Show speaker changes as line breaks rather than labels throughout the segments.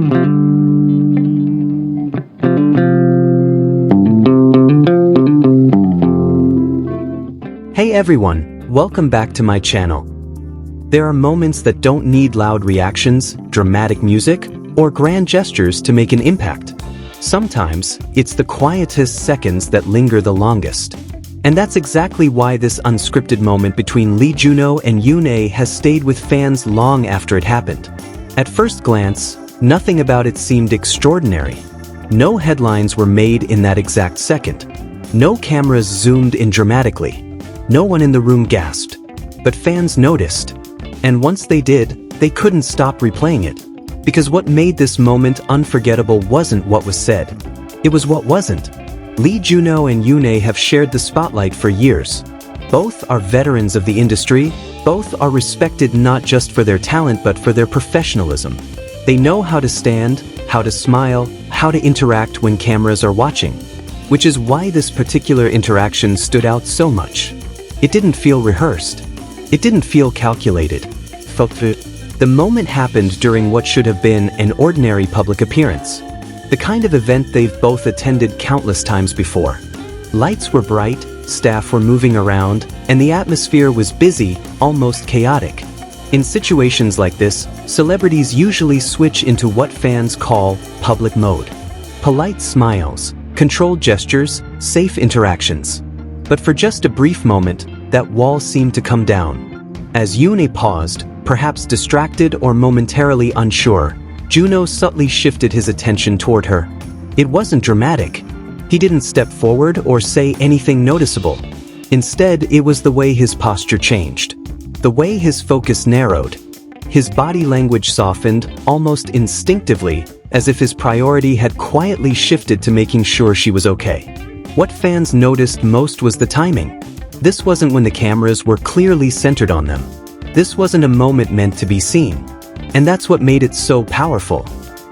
Hey everyone, welcome back to my channel. There are moments that don't need loud reactions, dramatic music, or grand gestures to make an impact. Sometimes, it's the quietest seconds that linger the longest. And that's exactly why this unscripted moment between Lee JunHo and YoonA has stayed with fans long after it happened. At first glance, nothing about it seemed extraordinary. No headlines were made in that exact second. No cameras zoomed in dramatically. No one in the room gasped. But fans noticed. And once they did, they couldn't stop replaying it. Because what made this moment unforgettable wasn't what was said. It was what wasn't. Lee JunHo and YoonA have shared the spotlight for years. Both are veterans of the industry. Both are respected not just for their talent but for their professionalism. They know how to stand, how to smile, how to interact when cameras are watching. Which is why this particular interaction stood out so much. It didn't feel rehearsed. It didn't feel calculated. The moment happened during what should have been an ordinary public appearance. The kind of event they've both attended countless times before. Lights were bright, staff were moving around, and the atmosphere was busy, almost chaotic. In situations like this, celebrities usually switch into what fans call public mode. Polite smiles, controlled gestures, safe interactions. But for just a brief moment, that wall seemed to come down. As YoonA paused, perhaps distracted or momentarily unsure, JunHo subtly shifted his attention toward her. It wasn't dramatic. He didn't step forward or say anything noticeable. Instead, it was the way his posture changed. The way his focus narrowed. His body language softened, almost instinctively, as if his priority had quietly shifted to making sure she was okay. What fans noticed most was the timing. This wasn't when the cameras were clearly centered on them. This wasn't a moment meant to be seen. And that's what made it so powerful.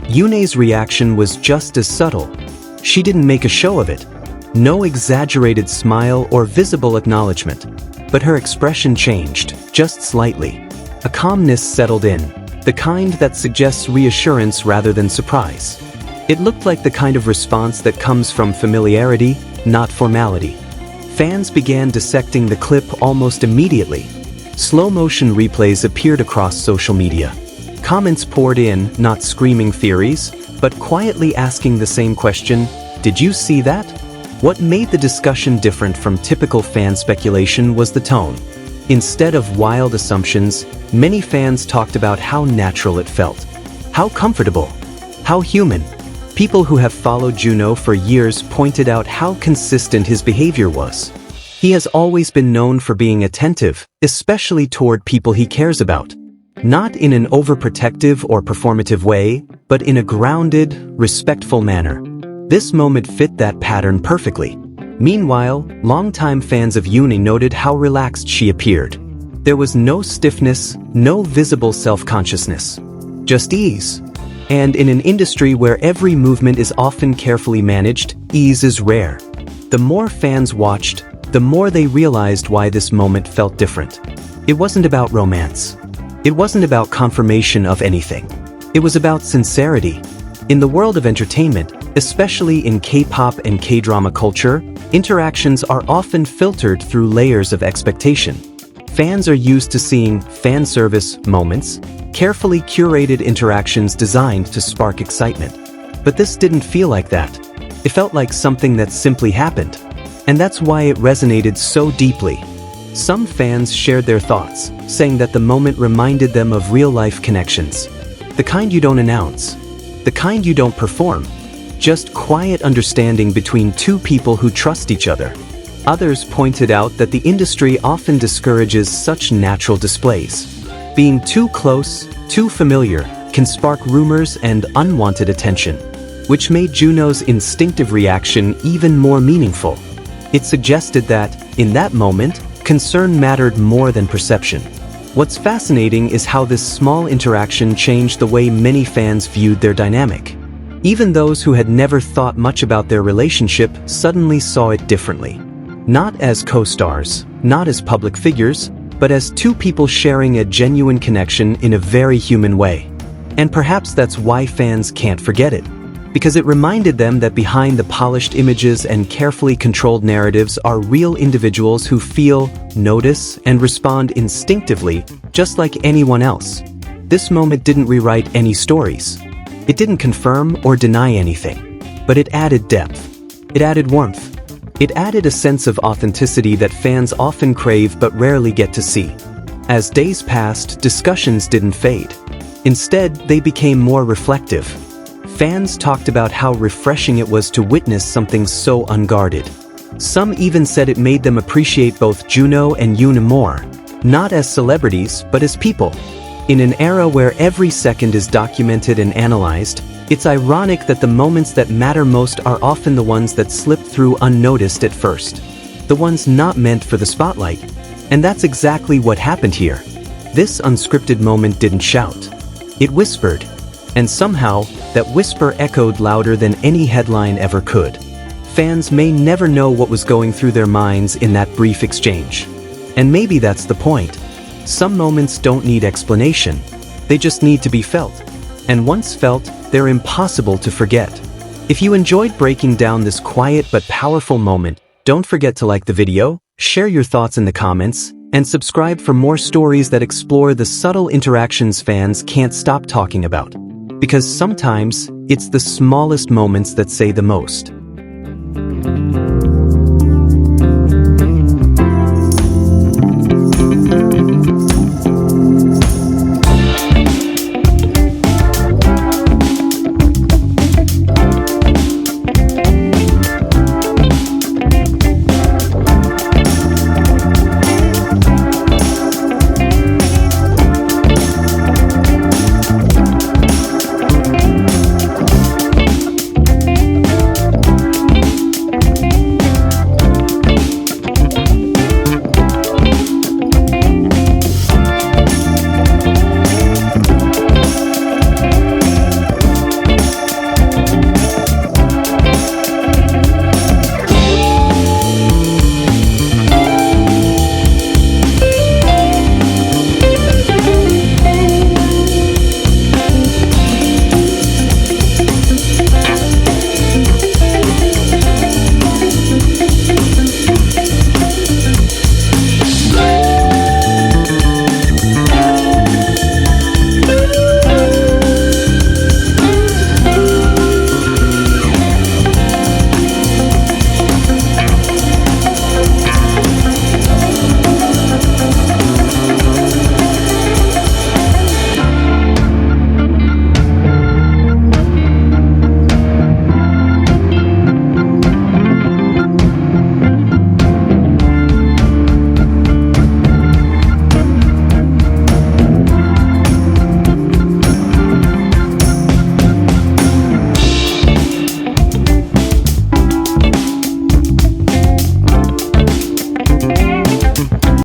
YoonA's reaction was just as subtle. She didn't make a show of it. No exaggerated smile or visible acknowledgement. But her expression changed, just slightly. A calmness settled in, the kind that suggests reassurance rather than surprise. It looked like the kind of response that comes from familiarity, not formality. Fans began dissecting the clip almost immediately. Slow-motion replays appeared across social media. Comments poured in, not screaming theories, but quietly asking the same question, "Did you see that?" What made the discussion different from typical fan speculation was the tone. Instead of wild assumptions, many fans talked about how natural it felt. How comfortable. How human. People who have followed JunHo for years pointed out how consistent his behavior was. He has always been known for being attentive, especially toward people he cares about. Not in an overprotective or performative way, but in a grounded, respectful manner. This moment fit that pattern perfectly. Meanwhile, longtime fans of YoonA noted how relaxed she appeared. There was no stiffness, no visible self-consciousness. Just ease. And in an industry where every movement is often carefully managed, ease is rare. The more fans watched, the more they realized why this moment felt different. It wasn't about romance. It wasn't about confirmation of anything. It was about sincerity. In the world of entertainment, especially in K-pop and K-drama culture, interactions are often filtered through layers of expectation. Fans are used to seeing fan service moments, carefully curated interactions designed to spark excitement. But this didn't feel like that. It felt like something that simply happened. And that's why it resonated so deeply. Some fans shared their thoughts, saying that the moment reminded them of real-life connections. The kind you don't announce. The kind you don't perform. Just quiet understanding between two people who trust each other. Others pointed out that the industry often discourages such natural displays. Being too close, too familiar, can spark rumors and unwanted attention, which made JunHo's instinctive reaction even more meaningful. It suggested that, in that moment, concern mattered more than perception. What's fascinating is how this small interaction changed the way many fans viewed their dynamic. Even those who had never thought much about their relationship suddenly saw it differently. Not as co-stars, not as public figures, but as two people sharing a genuine connection in a very human way. And perhaps that's why fans can't forget it. Because it reminded them that behind the polished images and carefully controlled narratives are real individuals who feel, notice, and respond instinctively, just like anyone else. This moment didn't rewrite any stories. It didn't confirm or deny anything. But it added depth. It added warmth. It added a sense of authenticity that fans often crave but rarely get to see. As days passed, discussions didn't fade. Instead, they became more reflective. Fans talked about how refreshing it was to witness something so unguarded. Some even said it made them appreciate both JunHo and YoonA more, not as celebrities, but as people. In an era where every second is documented and analyzed, it's ironic that the moments that matter most are often the ones that slip through unnoticed at first. The ones not meant for the spotlight. And that's exactly what happened here. This unscripted moment didn't shout. It whispered. And somehow, that whisper echoed louder than any headline ever could. Fans may never know what was going through their minds in that brief exchange. And maybe that's the point. Some moments don't need explanation. They just need to be felt. And once felt, they're impossible to forget. If you enjoyed breaking down this quiet but powerful moment, don't forget to like the video, share your thoughts in the comments, and subscribe for more stories that explore the subtle interactions fans can't stop talking about. Because sometimes, it's the smallest moments that say the most.